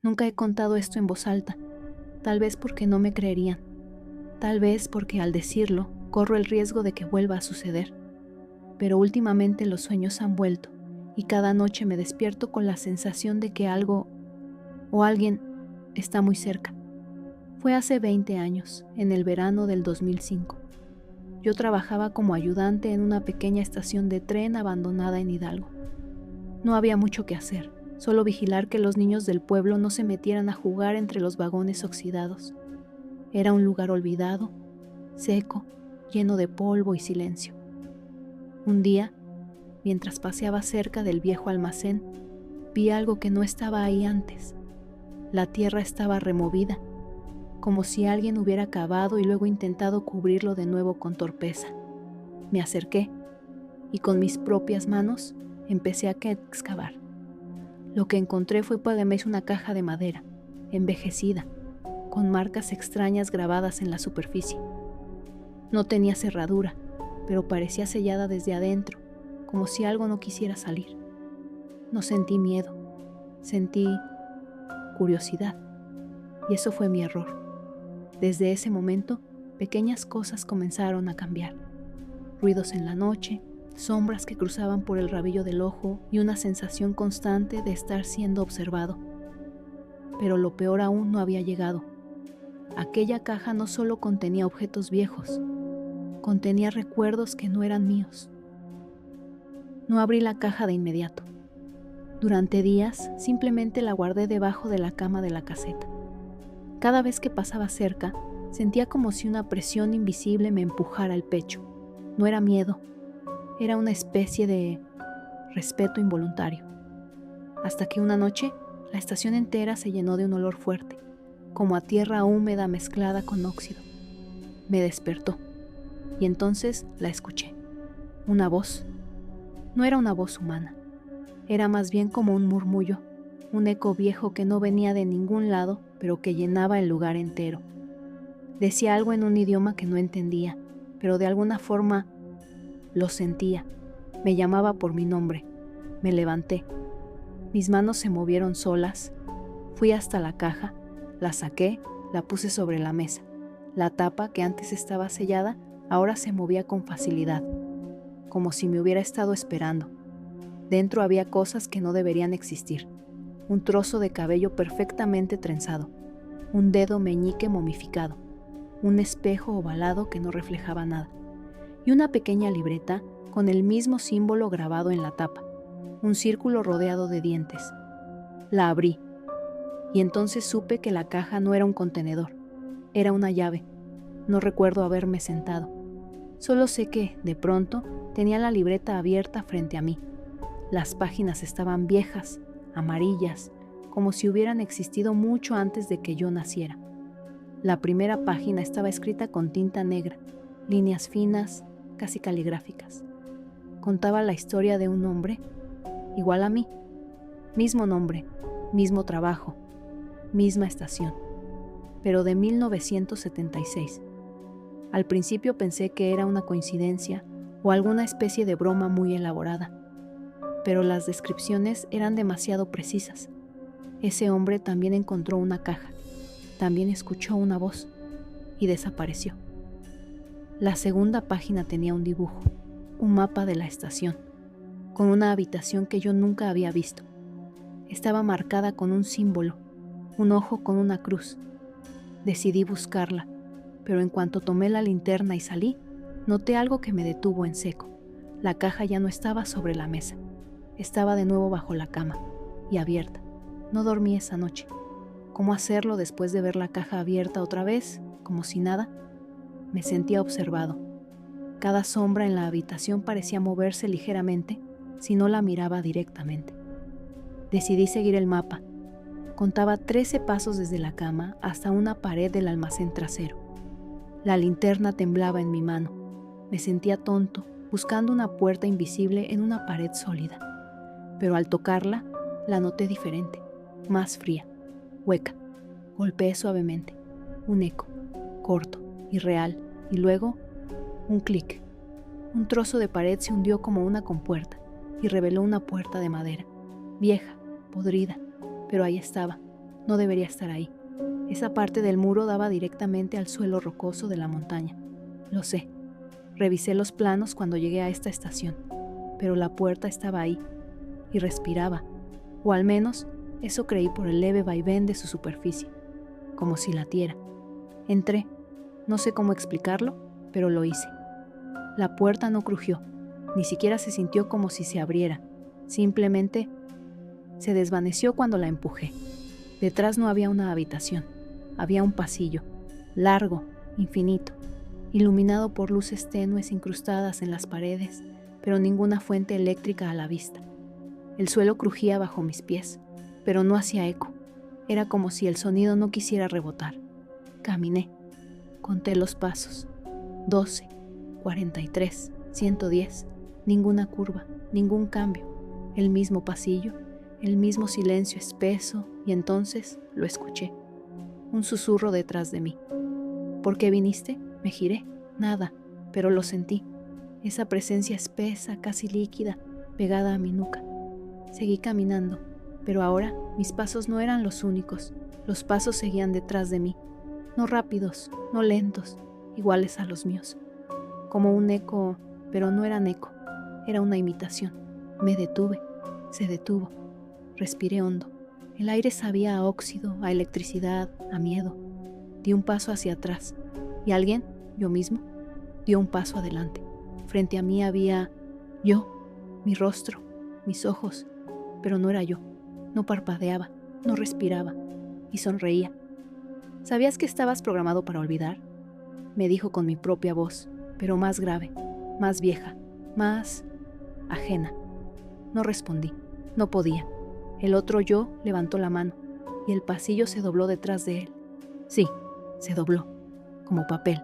Nunca he contado esto en voz alta, tal vez porque no me creerían, tal vez porque al decirlo corro el riesgo de que vuelva a suceder. Pero últimamente los sueños han vuelto y cada noche me despierto con la sensación de que algo o alguien está muy cerca. Fue hace 20 años, en el verano del 2005. Yo trabajaba como ayudante en una pequeña estación de tren abandonada en Hidalgo. No había mucho que hacer, solo vigilar que los niños del pueblo no se metieran a jugar entre los vagones oxidados. Era un lugar olvidado, seco, lleno de polvo y silencio. Un día, mientras paseaba cerca del viejo almacén, vi algo que no estaba ahí antes. La tierra estaba removida, como si alguien hubiera cavado y luego intentado cubrirlo de nuevo con torpeza. Me acerqué y con mis propias manos empecé a excavar. Lo que encontré fue además una caja de madera, envejecida, con marcas extrañas grabadas en la superficie. No tenía cerradura, pero parecía sellada desde adentro, como si algo no quisiera salir. No sentí miedo, sentí curiosidad, y eso fue mi error. Desde ese momento, pequeñas cosas comenzaron a cambiar. Ruidos en la noche, sombras que cruzaban por el rabillo del ojo y una sensación constante de estar siendo observado. Pero lo peor aún no había llegado. Aquella caja no solo contenía objetos viejos, contenía recuerdos que no eran míos. No abrí la caja de inmediato. Durante días simplemente la guardé debajo de la cama de la caseta. Cada vez que pasaba cerca, sentía como si una presión invisible me empujara el pecho. No era miedo, era una especie de respeto involuntario. Hasta que una noche, la estación entera se llenó de un olor fuerte, como a tierra húmeda mezclada con óxido. Me despertó, y entonces la escuché. Una voz. No era una voz humana, era más bien como un murmullo, un eco viejo que no venía de ningún lado, pero que llenaba el lugar entero. Decía algo en un idioma que no entendía, pero de alguna forma lo sentía. Me llamaba por mi nombre. Me levanté. Mis manos se movieron solas. Fui hasta la caja, la saqué, la puse sobre la mesa. La tapa, que antes estaba sellada, ahora se movía con facilidad, como si me hubiera estado esperando. Dentro había cosas que no deberían existir. Un trozo de cabello perfectamente trenzado, un dedo meñique momificado, un espejo ovalado que no reflejaba nada, y una pequeña libreta con el mismo símbolo grabado en la tapa, un círculo rodeado de dientes. La abrí, y entonces supe que la caja no era un contenedor, era una llave. No recuerdo haberme sentado. Solo sé que, de pronto, tenía la libreta abierta frente a mí. Las páginas estaban viejas, amarillas, como si hubieran existido mucho antes de que yo naciera. La primera página estaba escrita con tinta negra, líneas finas, casi caligráficas. Contaba la historia de un hombre, igual a mí, mismo nombre, mismo trabajo, misma estación, pero de 1976. Al principio pensé que era una coincidencia o alguna especie de broma muy elaborada, pero las descripciones eran demasiado precisas. Ese hombre también encontró una caja, también escuchó una voz y desapareció. La segunda página tenía un dibujo, un mapa de la estación, con una habitación que yo nunca había visto. Estaba marcada con un símbolo, un ojo con una cruz. Decidí buscarla, pero en cuanto tomé la linterna y salí, noté algo que me detuvo en seco. La caja ya no estaba sobre la mesa. Estaba de nuevo bajo la cama y abierta. No dormí esa noche. ¿Cómo hacerlo después de ver la caja abierta otra vez, como si nada? Me sentía observado. Cada sombra en la habitación parecía moverse ligeramente si no la miraba directamente. Decidí seguir el mapa. Contaba 13 pasos desde la cama hasta una pared del almacén trasero. La linterna temblaba en mi mano. Me sentía tonto, buscando una puerta invisible en una pared sólida. Pero al tocarla, la noté diferente, más fría, hueca. Golpeé suavemente. Un eco, corto, irreal, y luego un clic. Un trozo de pared se hundió como una compuerta y reveló una puerta de madera, vieja, podrida, pero ahí estaba, No debería estar ahí. Esa parte del muro daba directamente al suelo rocoso de la montaña. Lo sé. Revisé los planos cuando llegué a esta estación, pero la puerta estaba ahí y respiraba, o al menos eso creí por el leve vaivén de su superficie, como si latiera. Entré. No sé cómo explicarlo, pero lo hice. La puerta no crujió, ni siquiera se sintió como si se abriera. Simplemente se desvaneció cuando la empujé. Detrás no había una habitación, había un pasillo, largo, infinito, iluminado por luces tenues incrustadas en las paredes, pero ninguna fuente eléctrica a la vista. El suelo crujía bajo mis pies, pero no hacía eco. Era como si el sonido no quisiera rebotar. Caminé. Conté los pasos. 12, 43, 110. Ninguna curva, ningún cambio. El mismo pasillo, el mismo silencio espeso, y entonces lo escuché. Un susurro detrás de mí. ¿Por qué viniste? Me giré. Nada, pero lo sentí. Esa presencia espesa, casi líquida, pegada a mi nuca. Seguí caminando, pero ahora mis pasos no eran los únicos. Los pasos seguían detrás de mí. No rápidos, no lentos, iguales a los míos. Como un eco, pero no eran eco. Era una imitación. Me detuve. Se detuvo. Respiré hondo. El aire sabía a óxido, a electricidad, a miedo. Di un paso hacia atrás. Y alguien, yo mismo, dio un paso adelante. Frente a mí había yo, mi rostro, mis ojos. Pero no era yo. No parpadeaba, no respiraba. Y sonreía. ¿Sabías que estabas programado para olvidar? Me dijo con mi propia voz, pero más grave, más vieja, más ajena. No respondí. No podía. El otro yo levantó la mano y el pasillo se dobló detrás de él. Sí, se dobló, como papel,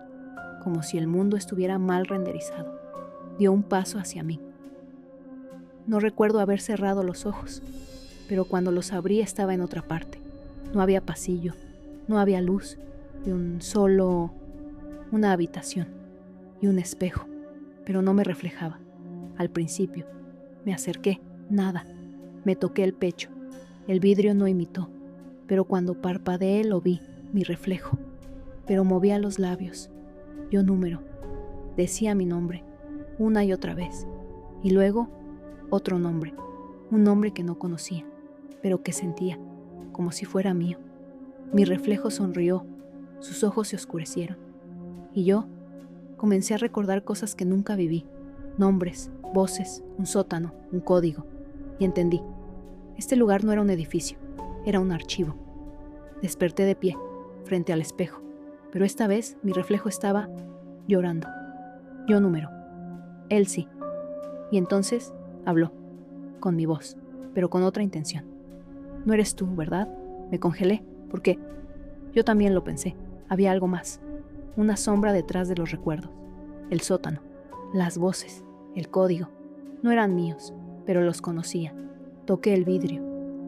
como si el mundo estuviera mal renderizado. Dio un paso hacia mí. No recuerdo haber cerrado los ojos, pero cuando los abrí estaba en otra parte. No había pasillo, no había luz, y una habitación y un espejo, pero no me reflejaba. Al principio, me acerqué, nada. Me toqué el pecho. El vidrio no imitó, pero cuando parpadeé lo vi, mi reflejo. Pero movía los labios. Yo número. Decía mi nombre, una y otra vez. Y luego, otro nombre. Un nombre que no conocía, pero que sentía, como si fuera mío. Mi reflejo sonrió, sus ojos se oscurecieron. Y yo comencé a recordar cosas que nunca viví. Nombres, voces, un sótano, un código. Y entendí. Este lugar no era un edificio, era un archivo. Desperté de pie, frente al espejo, pero esta vez mi reflejo estaba llorando. Yo número. Él sí. Y entonces habló, con mi voz, pero con otra intención. No eres tú, ¿verdad? Me congelé, porque yo también lo pensé. Había algo más, una sombra detrás de los recuerdos. El sótano, las voces, el código. No eran míos, pero los conocía. Toqué el vidrio,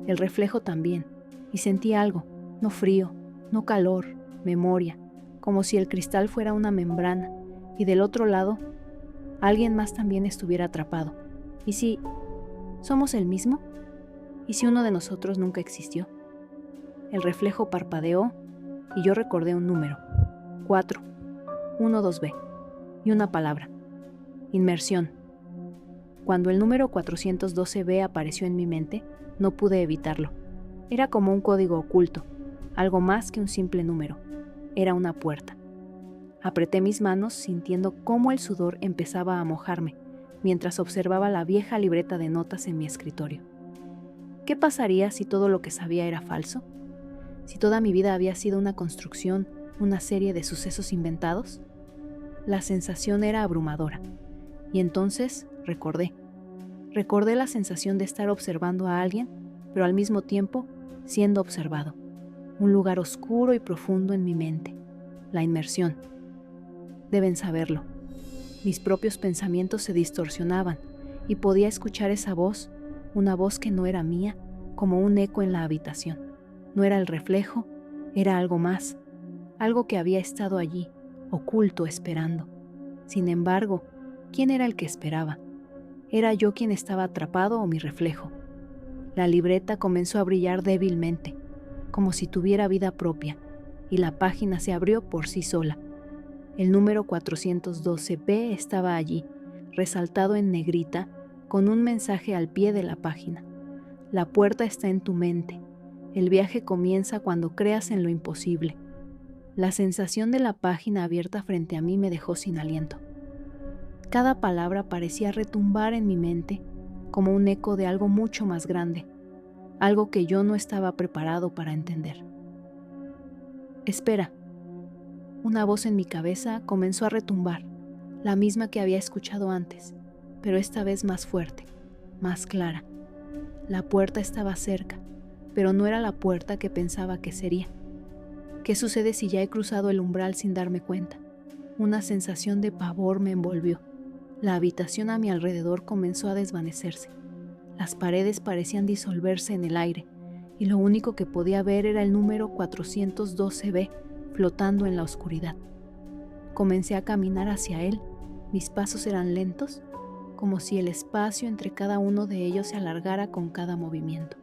el reflejo también, y sentí algo, no frío, no calor, memoria, como si el cristal fuera una membrana, y del otro lado, alguien más también estuviera atrapado. ¿Y si somos el mismo? ¿Y si uno de nosotros nunca existió? El reflejo parpadeó, y yo recordé un número, 4, 12B, y una palabra, inmersión. Cuando el número 412B apareció en mi mente, no pude evitarlo. Era como un código oculto, algo más que un simple número. Era una puerta. Apreté mis manos sintiendo cómo el sudor empezaba a mojarme, mientras observaba la vieja libreta de notas en mi escritorio. ¿Qué pasaría si todo lo que sabía era falso? ¿Si toda mi vida había sido una construcción, una serie de sucesos inventados? La sensación era abrumadora. Y entonces recordé la sensación de estar observando a alguien, pero al mismo tiempo siendo observado. Un lugar oscuro y profundo en mi mente. La inmersión. Deben saberlo. Mis propios pensamientos se distorsionaban y podía escuchar esa voz, una voz que no era mía, como un eco en la habitación. No era el reflejo, era algo más, algo que había estado allí, oculto, esperando. Sin embargo, ¿quién era el que esperaba? ¿Era yo quien estaba atrapado o mi reflejo? La libreta comenzó a brillar débilmente. como si tuviera vida propia, y la página se abrió por sí sola. El número 412B estaba allí, resaltado en negrita, con un mensaje al pie de la página. La puerta está en tu mente. El viaje comienza cuando creas en lo imposible. La sensación de la página abierta frente a mí me dejó sin aliento. Cada palabra parecía retumbar en mi mente como un eco de algo mucho más grande, algo que yo no estaba preparado para entender. Espera. Una voz en mi cabeza comenzó a retumbar, la misma que había escuchado antes, pero esta vez más fuerte, más clara. La puerta estaba cerca, pero no era la puerta que pensaba que sería. ¿Qué sucede si ya he cruzado el umbral sin darme cuenta? Una sensación de pavor me envolvió. La habitación a mi alrededor comenzó a desvanecerse. Las paredes parecían disolverse en el aire, y lo único que podía ver era el número 412B flotando en la oscuridad. Comencé a caminar hacia él. Mis pasos eran lentos, como si el espacio entre cada uno de ellos se alargara con cada movimiento.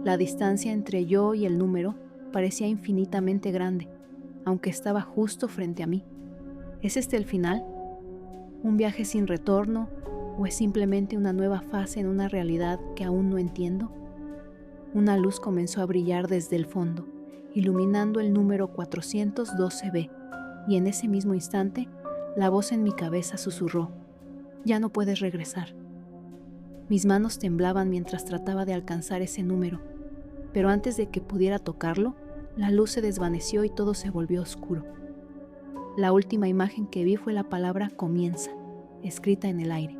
La distancia entre yo y el número parecía infinitamente grande, aunque estaba justo frente a mí. ¿Es este el final? ¿Un viaje sin retorno? ¿O es simplemente una nueva fase en una realidad que aún no entiendo? Una luz comenzó a brillar desde el fondo, iluminando el número 412B, y en ese mismo instante, la voz en mi cabeza susurró: «Ya no puedes regresar». Mis manos temblaban mientras trataba de alcanzar ese número, pero antes de que pudiera tocarlo, la luz se desvaneció y todo se volvió oscuro. La última imagen que vi fue la palabra «comienza», escrita en el aire.